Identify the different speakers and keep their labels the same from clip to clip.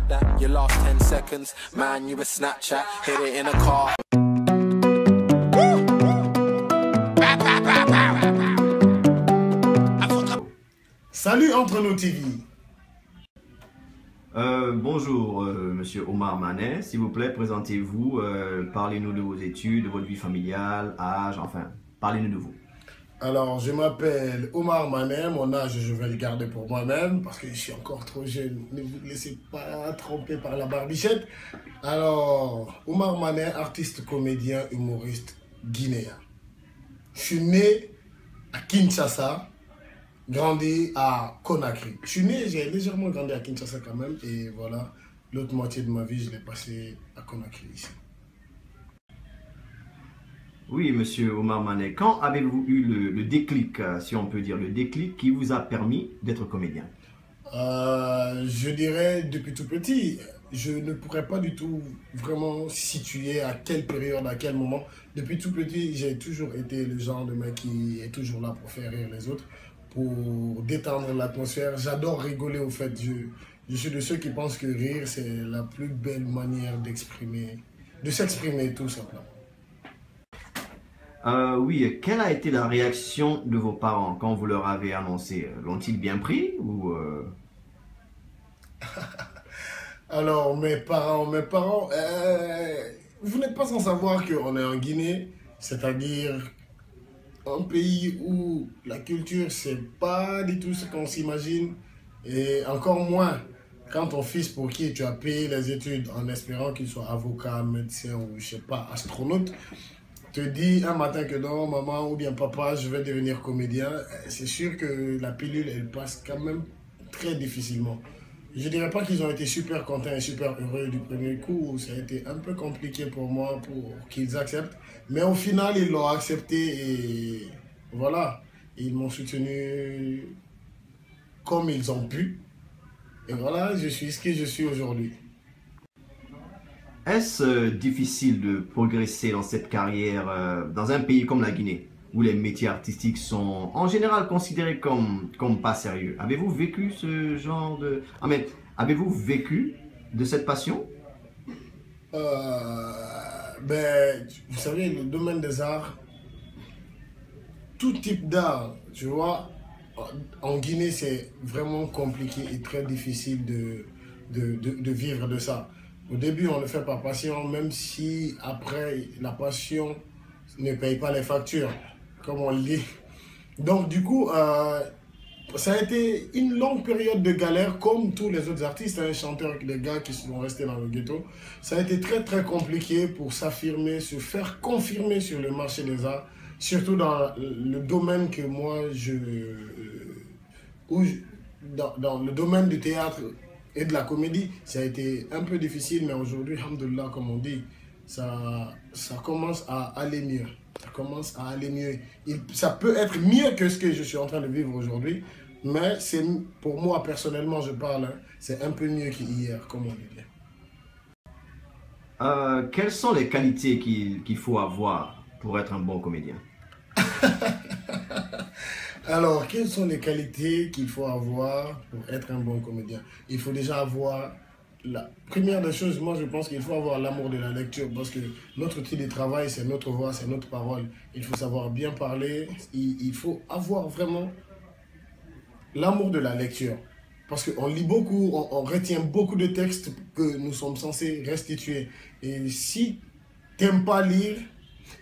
Speaker 1: that, your last 10 seconds. Man, you a Snapchat, hit it in a car.
Speaker 2: Salut Entre nous TV.
Speaker 3: Bonjour, monsieur Omar Manet. S'il vous plaît, présentez-vous. Parlez-nous de vos études, de votre vie familiale, âge, enfin, parlez-nous de vous.
Speaker 2: Alors, je m'appelle Omar Manet. Mon âge, je vais le garder pour moi-même parce que je suis encore trop jeune. Ne vous laissez pas tromper par la barbichette. Alors, Omar Manet, artiste, comédien, humoriste guinéen. Je suis né à Kinshasa, grandi à Conakry. Je suis né, j'ai légèrement grandi à Kinshasa quand même. Et voilà, l'autre moitié de ma vie, je l'ai passé à Conakry ici.
Speaker 3: Oui, monsieur Omar Manet, quand avez-vous eu le déclic, si on peut dire, le déclic qui vous a permis d'être comédien?
Speaker 2: Je dirais depuis tout petit. Je ne pourrais pas du tout vraiment situer à quelle période, à quel moment. Depuis tout petit, j'ai toujours été le genre de mec qui est toujours là pour faire rire les autres, pour détendre l'atmosphère. J'adore rigoler au fait. Je suis de ceux qui pensent que rire, c'est la plus belle manière d'exprimer, de s'exprimer tout simplement.
Speaker 3: Oui, quelle a été la réaction de vos parents quand vous leur avez annoncé? L'ont-ils bien pris ou
Speaker 2: Alors, mes parents, vous n'êtes pas sans savoir qu'on est en Guinée, c'est-à-dire un pays où la culture, c'est pas du tout ce qu'on s'imagine, et encore moins quand ton fils pour qui tu as payé les études en espérant qu'il soit avocat, médecin ou je sais pas, astronaute, te dit un matin que non, maman ou bien papa, je vais devenir comédien, c'est sûr que la pilule, elle passe quand même très difficilement. Je dirais pas qu'ils ont été super contents et super heureux du premier coup. Ça a été un peu compliqué pour moi pour qu'ils acceptent. Mais au final, ils l'ont accepté et voilà. Ils m'ont soutenu comme ils ont pu. Et voilà, je suis ce que je suis aujourd'hui.
Speaker 3: est-ce difficile de progresser dans cette carrière dans un pays comme la Guinée, où les métiers artistiques sont en général considérés comme pas sérieux? Avez-vous vécu ce genre de... Ah, mais avez-vous vécu de cette passion?
Speaker 2: Vous savez, le domaine des arts, tout type d'art, tu vois, en Guinée, c'est vraiment compliqué et très difficile de vivre de ça. Au début, on le fait par passion, même si après, la passion ne paye pas les factures, comme on le dit. Donc, du coup, ça a été une longue période de galère, comme tous les autres artistes, hein, chanteurs, les gars qui sont restés dans le ghetto. Ça a été très, très compliqué pour s'affirmer, se faire confirmer sur le marché des arts, surtout dans le domaine que moi, dans le domaine du théâtre et de la comédie, ça a été un peu difficile, mais aujourd'hui, alhamdoulilah, comme on dit, ça commence à aller mieux. Ça commence à aller mieux. Ça peut être mieux que ce que je suis en train de vivre aujourd'hui, mais c'est pour moi, personnellement, je parle, hein, c'est un peu mieux qu'hier, comme on dit.
Speaker 3: Quelles sont les qualités qu'il faut avoir pour être un bon comédien?
Speaker 2: Alors, quelles sont les qualités qu'il faut avoir pour être un bon comédien? Il faut déjà avoir, la première des choses, moi je pense qu'il faut avoir l'amour de la lecture parce que notre outil de travail, c'est notre voix, c'est notre parole. Il faut savoir bien parler, il faut avoir vraiment l'amour de la lecture. Parce qu'on lit beaucoup, on retient beaucoup de textes que nous sommes censés restituer. Et si tu n'aimes pas lire,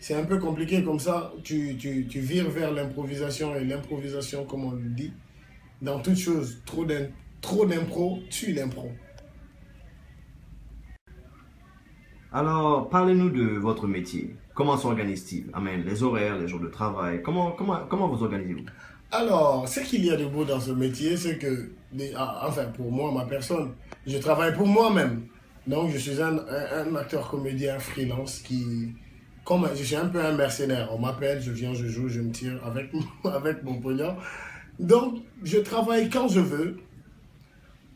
Speaker 2: c'est un peu compliqué comme ça, tu vires vers l'improvisation et l'improvisation, comme on le dit, dans toute chose, trop d'impro tue l'impro.
Speaker 3: Alors, parlez-nous de votre métier. Comment s'organise-t-il? Amen. Les horaires, les jours de travail, comment vous organisez-vous?
Speaker 2: Alors, ce qu'il y a de beau dans ce métier, c'est que, enfin pour moi, ma personne, je travaille pour moi-même. Donc je suis un acteur comédien freelance comme je suis un peu un mercenaire. On m'appelle, je viens, je joue, je me tire avec mon pognon. Donc je travaille quand je veux.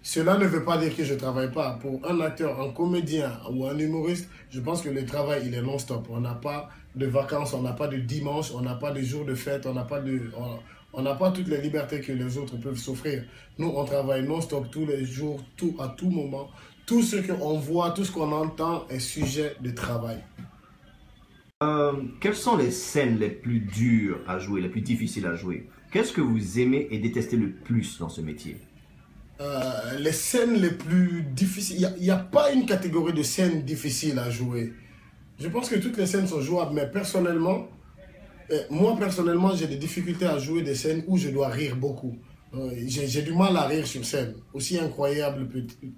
Speaker 2: Cela ne veut pas dire que je ne travaille pas. Pour un acteur, un comédien ou un humoriste, je pense que le travail, il est non-stop. On n'a pas de vacances, on n'a pas de dimanche, on n'a pas de jours de fête, on n'a pas toutes les libertés que les autres peuvent s'offrir. Nous, on travaille non-stop tous les jours, à tout moment, tout ce qu'on voit, tout ce qu'on entend est sujet de travail.
Speaker 3: Quelles sont les scènes les plus dures à jouer, les plus difficiles à jouer? Qu'est-ce que vous aimez et détestez le plus dans ce métier?
Speaker 2: Les scènes les plus difficiles, il n'y a pas une catégorie de scènes difficiles à jouer. Je pense que toutes les scènes sont jouables, mais personnellement, moi personnellement, j'ai des difficultés à jouer des scènes où je dois rire beaucoup. J'ai du mal à rire sur scène, aussi incroyable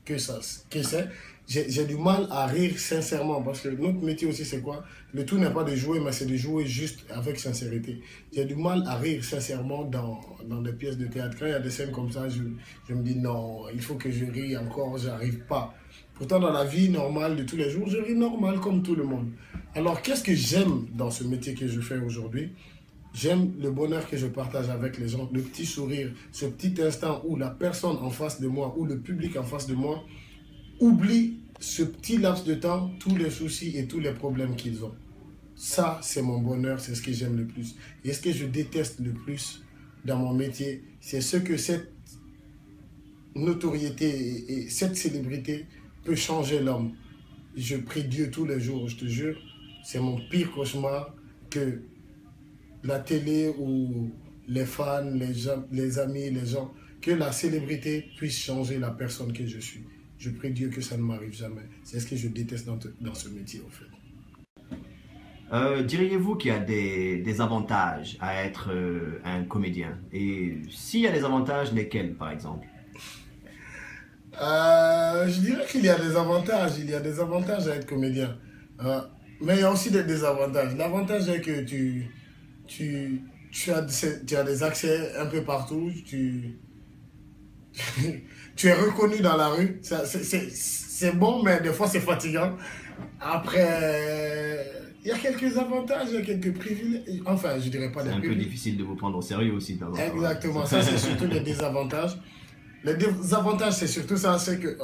Speaker 2: que c'est. J'ai du mal à rire sincèrement, parce que notre métier aussi c'est quoi? Le tout n'est pas de jouer, mais c'est de jouer juste avec sincérité. J'ai du mal à rire sincèrement dans des pièces de théâtre. Quand il y a des scènes comme ça, je me dis non, il faut que je rie encore, j'arrive pas. Pourtant dans la vie normale de tous les jours, je ris normal comme tout le monde. Alors qu'est-ce que j'aime dans ce métier que je fais aujourd'hui? J'aime le bonheur que je partage avec les gens, le petit sourire, ce petit instant où la personne en face de moi, ou le public en face de moi, oublie ce petit laps de temps, tous les soucis et tous les problèmes qu'ils ont. Ça, c'est mon bonheur, c'est ce que j'aime le plus. Et ce que je déteste le plus dans mon métier, c'est ce que cette notoriété et cette célébrité peut changer l'homme. Je prie Dieu tous les jours, je te jure, c'est mon pire cauchemar que la télé ou les fans, les amis, les gens, que la célébrité puisse changer la personne que je suis. Je prie Dieu que ça ne m'arrive jamais. C'est ce que je déteste dans ce métier, en fait.
Speaker 3: Diriez-vous qu'il y a des avantages à être un comédien? Et s'il y a des avantages, lesquels, par exemple?
Speaker 2: Je dirais qu'il y a des avantages. Il y a des avantages à être comédien. Mais il y a aussi des désavantages. L'avantage est que tu as des accès un peu partout. Tu es reconnu dans la rue. C'est bon, mais des fois c'est fatigant. Après, il y a quelques avantages, il y a quelques privilèges. Enfin, je dirais pas des privilèges.
Speaker 3: C'est un peu difficile de vous prendre au sérieux aussi.
Speaker 2: Exactement, ça c'est surtout les désavantages. Les désavantages, c'est surtout ça, c'est que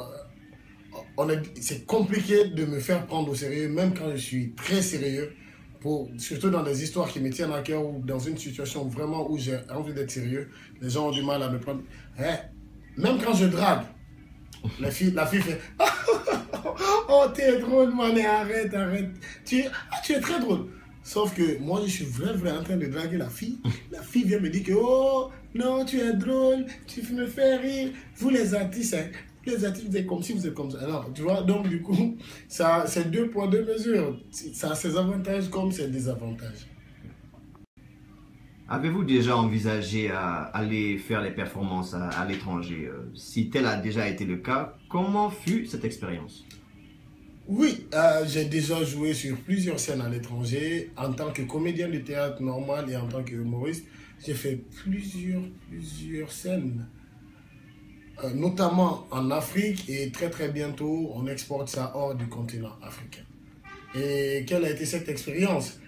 Speaker 2: c'est compliqué de me faire prendre au sérieux, même quand je suis très sérieux, surtout dans des histoires qui me tiennent à cœur ou dans une situation vraiment où j'ai envie d'être sérieux, les gens ont du mal à me prendre. Même quand je drague, la fille fait « Oh, t'es drôle, man, arrête. Tu es très drôle. » Sauf que moi, je suis vraiment en train de draguer la fille. La fille vient me dire que « Oh, non, tu es drôle, tu me fais rire. » Vous les artistes, vous êtes comme ci, vous êtes comme ça. Alors, tu vois, donc du coup, c'est 2 poids, 2 mesures. Ça a ses avantages comme ses désavantages.
Speaker 3: Avez-vous déjà envisagé à aller faire les performances à l'étranger? Si tel a déjà été le cas, comment fut cette expérience?
Speaker 2: Oui, j'ai déjà joué sur plusieurs scènes à l'étranger. En tant que comédien de théâtre normal et en tant qu'humoriste, j'ai fait plusieurs scènes. Notamment en Afrique et très bientôt, on exporte ça hors du continent africain. Et quelle a été cette expérience?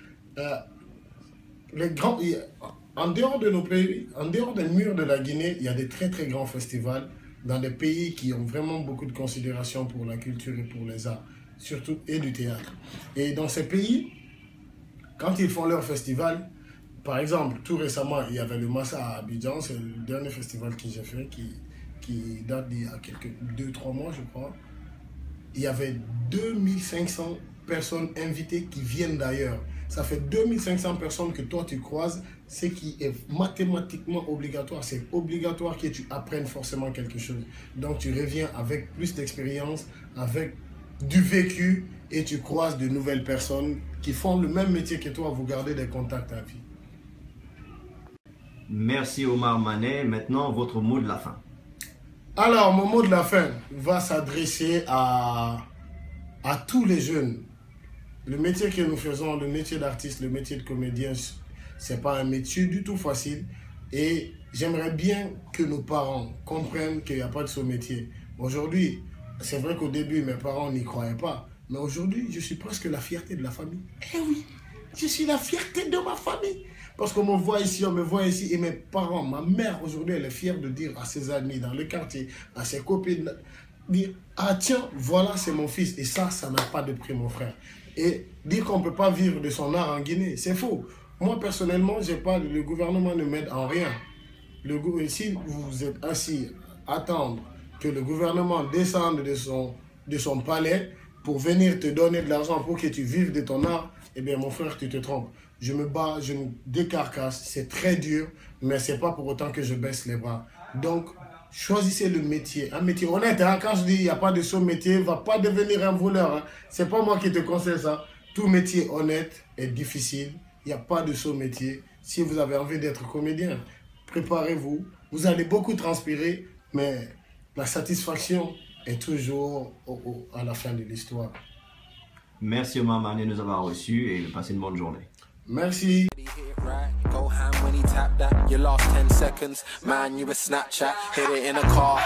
Speaker 2: En dehors de nos pays, en dehors des murs de la Guinée, il y a des très grands festivals dans des pays qui ont vraiment beaucoup de considération pour la culture et pour les arts, surtout et du théâtre. Et dans ces pays, quand ils font leur festival, par exemple, tout récemment, il y avait le Massa à Abidjan, c'est le dernier festival que j'ai fait qui date d'il y a 2-3 mois, je crois. Il y avait 2500 personnes invitées qui viennent d'ailleurs. Ça fait 2500 personnes que toi tu croises, ce qui est mathématiquement obligatoire. C'est obligatoire que tu apprennes forcément quelque chose. Donc tu reviens avec plus d'expérience, avec du vécu et tu croises de nouvelles personnes qui font le même métier que toi, vous gardez des contacts à vie.
Speaker 3: Merci Omar Manet. Maintenant, votre mot de la fin.
Speaker 2: Alors, mon mot de la fin va s'adresser à tous les jeunes. Le métier que nous faisons, le métier d'artiste, le métier de comédien, c'est pas un métier du tout facile. Et j'aimerais bien que nos parents comprennent qu'il n'y a pas de ce métier. Aujourd'hui, c'est vrai qu'au début, mes parents n'y croyaient pas. Mais aujourd'hui, je suis presque la fierté de la famille. Eh oui, je suis la fierté de ma famille. Parce qu'on me voit ici, on me voit ici. Et mes parents, ma mère aujourd'hui, elle est fière de dire à ses amis dans le quartier, à ses copines, dire « Ah tiens, voilà, c'est mon fils. » Et ça n'a pas de prix, mon frère. Et dire qu'on ne peut pas vivre de son art en Guinée, c'est faux. Moi, personnellement, le gouvernement ne m'aide en rien. Si vous êtes assis à attendre que le gouvernement descende de son palais pour venir te donner de l'argent pour que tu vives de ton art, eh bien mon frère, tu te trompes. Je me bats, je me décarcasse, c'est très dur, mais c'est pas pour autant que je baisse les bras. Donc, choisissez le métier, un métier honnête. Hein? Quand je dis il n'y a pas de saut métier, va pas devenir un voleur. Hein? C'est pas moi qui te conseille ça. Tout métier honnête est difficile. Il n'y a pas de saut métier. Si vous avez envie d'être comédien, préparez-vous. Vous allez beaucoup transpirer, mais la satisfaction est toujours à la fin de l'histoire.
Speaker 3: Merci Omar Marnier de nous avoir reçus et passez une bonne journée.
Speaker 2: Merci.
Speaker 1: Go ham when he tapped that. You lost 10 seconds, man, you a Snapchat. Hit it in a car.